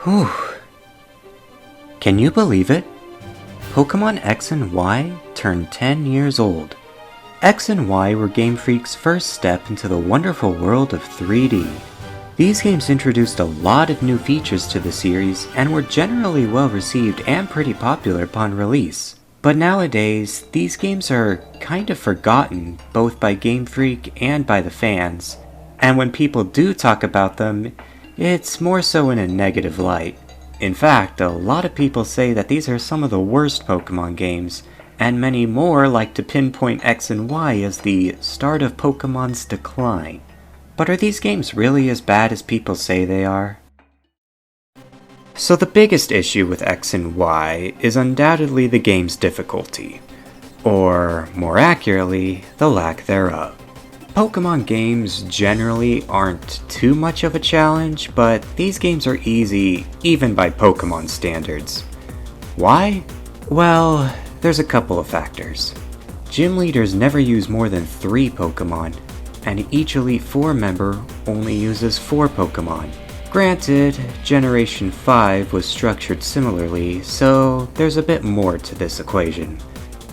Whew. Can you believe it? Pokémon X and Y turned 10 years old. X and Y were Game Freak's first step into the wonderful world of 3D. These games introduced a lot of new features to the series and were generally well received and pretty popular upon release. But nowadays, these games are kind of forgotten both by Game Freak and by the fans, and when people do talk about them, it's more so in a negative light. In fact, a lot of people say that these are some of the worst Pokémon games, and many more like to pinpoint X and Y as the start of Pokémon's decline. But are these games really as bad as people say they are? So the biggest issue with X and Y is undoubtedly the game's difficulty, or more accurately, the lack thereof. Pokémon games generally aren't too much of a challenge, but these games are easy even by Pokémon standards. Why? Well, there's a couple of factors. Gym leaders never use more than 3 Pokémon, and each Elite Four member only uses 4 Pokémon. Granted, Generation 5 was structured similarly, so there's a bit more to this equation.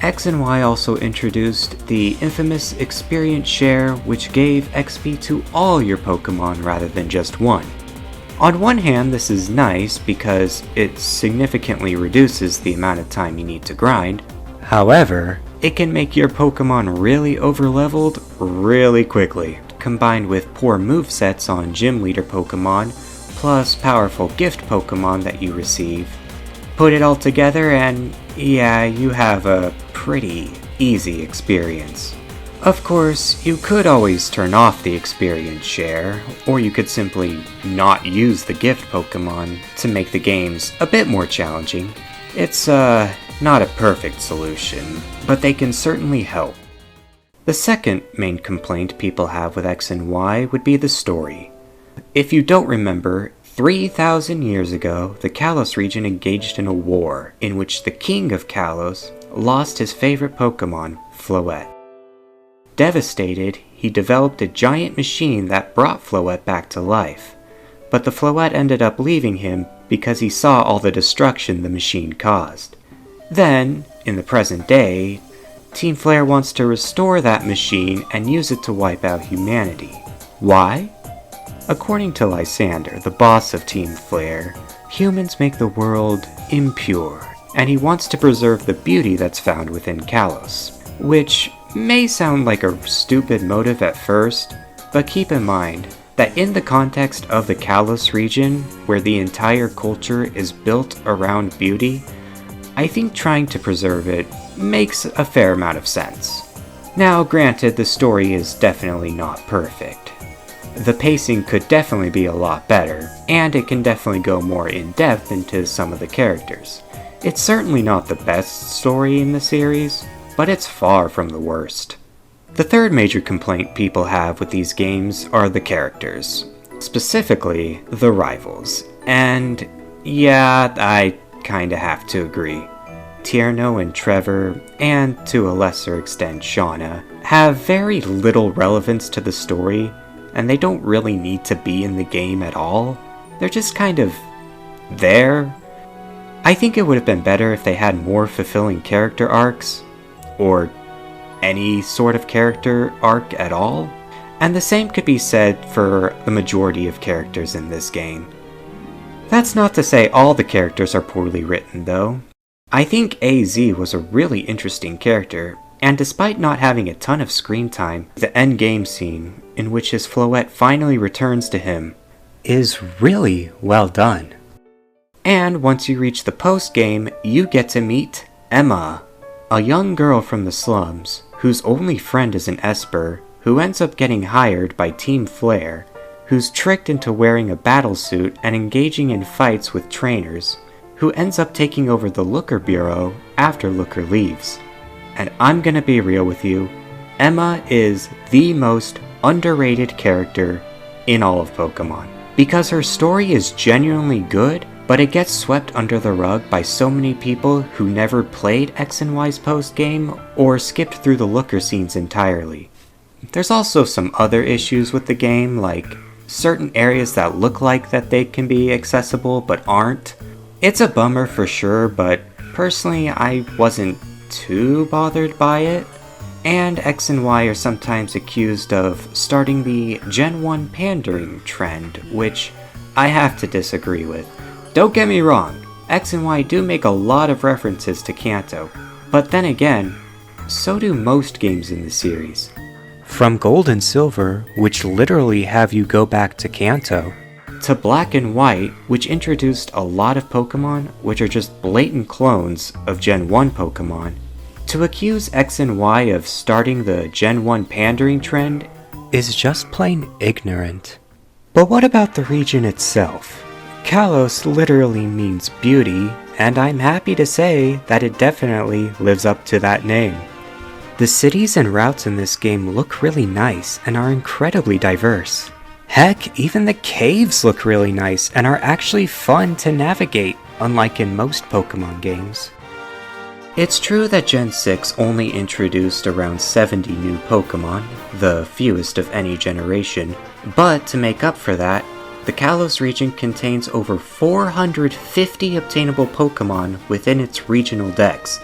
X and Y also introduced the infamous Experience Share, which gave XP to all your Pokémon rather than just one. On one hand, this is nice because it significantly reduces the amount of time you need to grind. However, it can make your Pokémon really overleveled really quickly, combined with poor movesets on Gym Leader Pokémon, plus powerful gift Pokémon that you receive. Put it all together and yeah, you have a pretty easy experience. Of course, you could always turn off the Experience Share, or you could simply not use the gift Pokémon to make the games a bit more challenging. It's not a perfect solution, but they can certainly help. The second main complaint people have with X and Y would be the story. If you don't remember, 3,000 years ago, the Kalos region engaged in a war in which the king of Kalos lost his favorite Pokémon, Floette. Devastated, he developed a giant machine that brought Floette back to life, but the Floette ended up leaving him because he saw all the destruction the machine caused. Then, in the present day, Team Flare wants to restore that machine and use it to wipe out humanity. Why? According to Lysander, the boss of Team Flare, humans make the world impure, and he wants to preserve the beauty that's found within Kalos, which may sound like a stupid motive at first, but keep in mind that in the context of the Kalos region, where the entire culture is built around beauty, I think trying to preserve it makes a fair amount of sense. Now, granted, the story is definitely not perfect. The pacing could definitely be a lot better, and it can definitely go more in-depth into some of the characters. It's certainly not the best story in the series, but it's far from the worst. The third major complaint people have with these games are the characters, specifically the rivals, and yeah, I kinda have to agree. Tierno and Trevor, and to a lesser extent Shauna, have very little relevance to the story, and they don't really need to be in the game at all. They're just kind of there. I think it would have been better if they had more fulfilling character arcs, or any sort of character arc at all, and the same could be said for the majority of characters in this game. That's not to say all the characters are poorly written though. I think AZ was a really interesting character, and despite not having a ton of screen time, the endgame scene, in which his Floette finally returns to him, is really well done. And once you reach the post-game, you get to meet Emma, a young girl from the slums, whose only friend is an Esper, who ends up getting hired by Team Flare, who's tricked into wearing a battlesuit and engaging in fights with trainers, who ends up taking over the Looker Bureau after Looker leaves. And I'm gonna be real with you, Emma is the most underrated character in all of Pokemon. Because her story is genuinely good, but it gets swept under the rug by so many people who never played X and Y's post-game or skipped through the Looker scenes entirely. There's also some other issues with the game, like certain areas that look like that they can be accessible but aren't. It's a bummer for sure, but personally I wasn't too bothered by it. And X and Y are sometimes accused of starting the Gen 1 pandering trend, which I have to disagree with. Don't get me wrong, X and Y do make a lot of references to Kanto, but then again, so do most games in the series. From Gold and Silver, which literally have you go back to Kanto, to Black and White, which introduced a lot of Pokemon which are just blatant clones of Gen 1 Pokemon, to accuse X and Y of starting the Gen 1 pandering trend is just plain ignorant. But what about the region itself? Kalos literally means beauty, and I'm happy to say that it definitely lives up to that name. The cities and routes in this game look really nice and are incredibly diverse. Heck, even the caves look really nice and are actually fun to navigate, unlike in most Pokemon games. It's true that Gen 6 only introduced around 70 new Pokemon, the fewest of any generation, but to make up for that, the Kalos region contains over 450 obtainable Pokemon within its regional dex.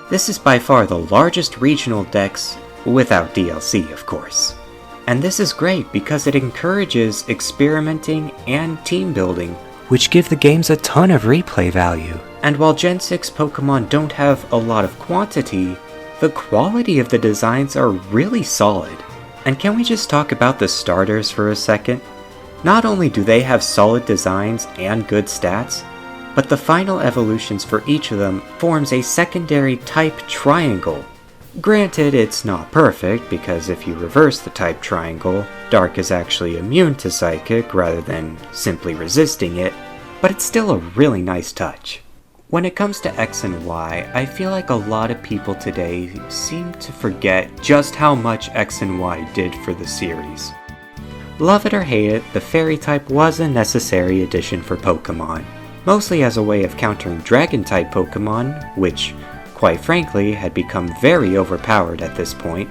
This is by far the largest regional dex, without DLC of course. And this is great because it encourages experimenting and team building, which give the games a ton of replay value. And while Gen 6 Pokemon don't have a lot of quantity, the quality of the designs are really solid. And can we just talk about the starters for a second? Not only do they have solid designs and good stats, but the final evolutions for each of them forms a secondary type triangle. Granted, it's not perfect, because if you reverse the type triangle, Dark is actually immune to Psychic rather than simply resisting it, but it's still a really nice touch. When it comes to X and Y, I feel like a lot of people today seem to forget just how much X and Y did for the series. Love it or hate it, the Fairy type was a necessary addition for Pokemon, mostly as a way of countering Dragon-type Pokemon, which, quite frankly, had become very overpowered at this point.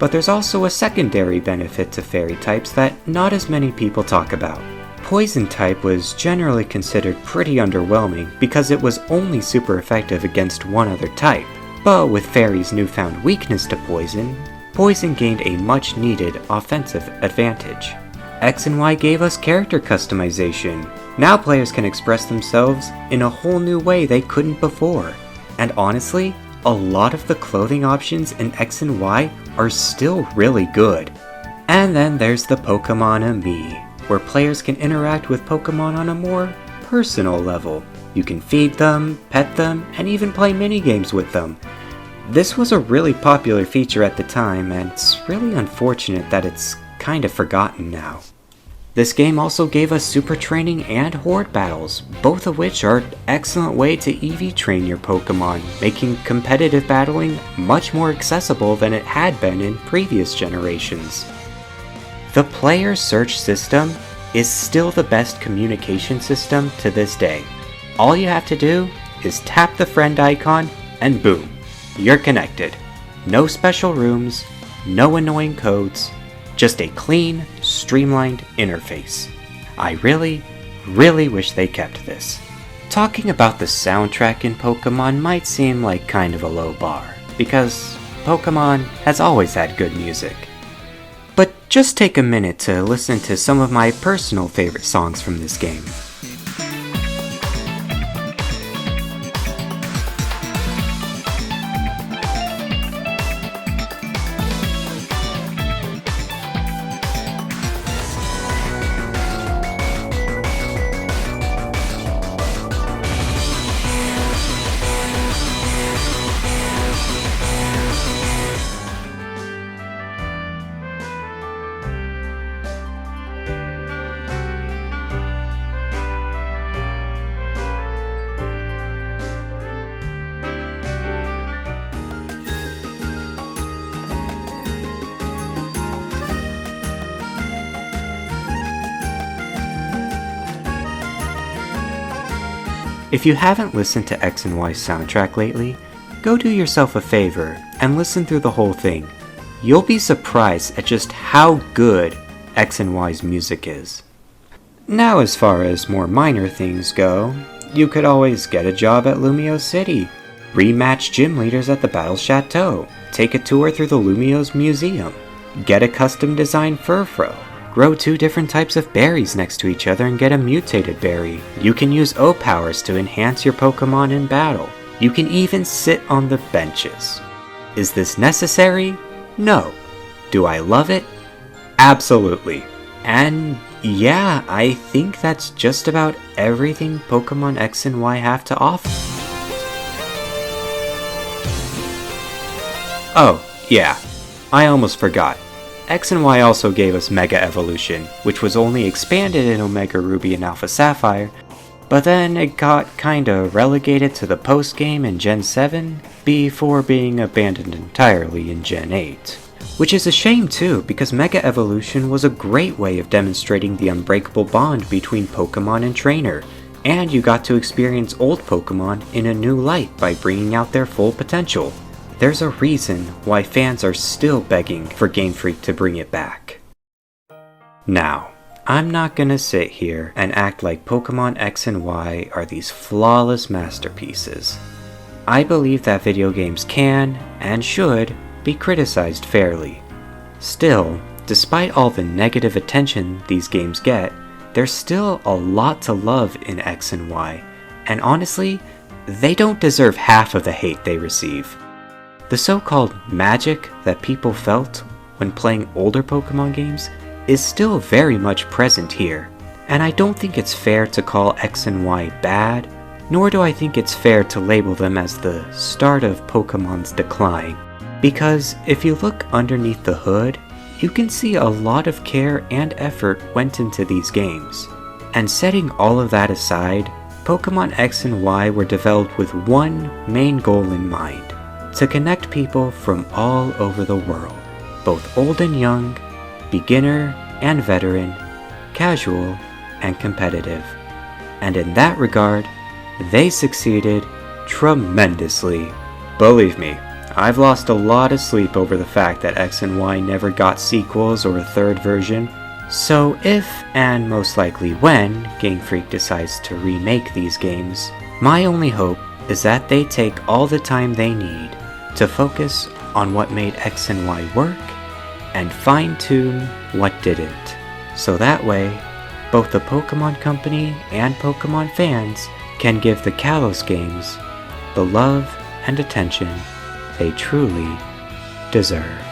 But there's also a secondary benefit to Fairy types that not as many people talk about. Poison type was generally considered pretty underwhelming because it was only super effective against one other type, but with Fairy's newfound weakness to Poison, Poison gained a much needed offensive advantage. X and Y gave us character customization. Now players can express themselves in a whole new way they couldn't before. And honestly, a lot of the clothing options in X and Y are still really good. And then there's the Pokemon-a-Me, where players can interact with Pokemon on a more personal level. You can feed them, pet them, and even play minigames with them. This was a really popular feature at the time, and it's really unfortunate that it's kind of forgotten now. This game also gave us Super Training and Horde Battles, both of which are an excellent way to EV train your Pokemon, making competitive battling much more accessible than it had been in previous generations. The player search system is still the best communication system to this day. All you have to do is tap the friend icon and boom, you're connected. No special rooms, no annoying codes, just a clean, streamlined interface. I really wish they kept this. Talking about the soundtrack in Pokemon might seem like kind of a low bar, because Pokemon has always had good music. But just take a minute to listen to some of my personal favorite songs from this game. If you haven't listened to X and Y's soundtrack lately, go do yourself a favor and listen through the whole thing. You'll be surprised at just how good X and Y's music is. Now as far as more minor things go, you could always get a job at Lumio City, rematch gym leaders at the Battle Chateau, take a tour through the Lumio's museum, get a custom designed Furfro, grow 2 different types of berries next to each other and get a mutated berry. You can use O-powers to enhance your Pokemon in battle. You can even sit on the benches. Is this necessary? No. Do I love it? Absolutely. And yeah, I think that's just about everything Pokemon X and Y have to offer. Oh, yeah, I almost forgot. X and Y also gave us Mega Evolution, which was only expanded in Omega Ruby and Alpha Sapphire, but then it got kinda relegated to the post-game in Gen 7 before being abandoned entirely in Gen 8. Which is a shame too, because Mega Evolution was a great way of demonstrating the unbreakable bond between Pokemon and trainer, and you got to experience old Pokemon in a new light by bringing out their full potential. There's a reason why fans are still begging for Game Freak to bring it back. Now, I'm not gonna sit here and act like Pokemon X and Y are these flawless masterpieces. I believe that video games can, and should, be criticized fairly. Still, despite all the negative attention these games get, there's still a lot to love in X and Y, and honestly, they don't deserve half of the hate they receive. The so-called magic that people felt when playing older Pokemon games is still very much present here, and I don't think it's fair to call X and Y bad, nor do I think it's fair to label them as the start of Pokemon's decline, because if you look underneath the hood, you can see a lot of care and effort went into these games. And setting all of that aside, Pokemon X and Y were developed with one main goal in mind: to connect people from all over the world, both old and young, beginner and veteran, casual and competitive. And in that regard, they succeeded tremendously. Believe me, I've lost a lot of sleep over the fact that X and Y never got sequels or a third version, so if, and most likely when, Game Freak decides to remake these games, my only hope is that they take all the time they need to focus on what made X and Y work, and fine-tune what didn't. So that way, both the Pokemon Company and Pokemon fans can give the Kalos games the love and attention they truly deserve.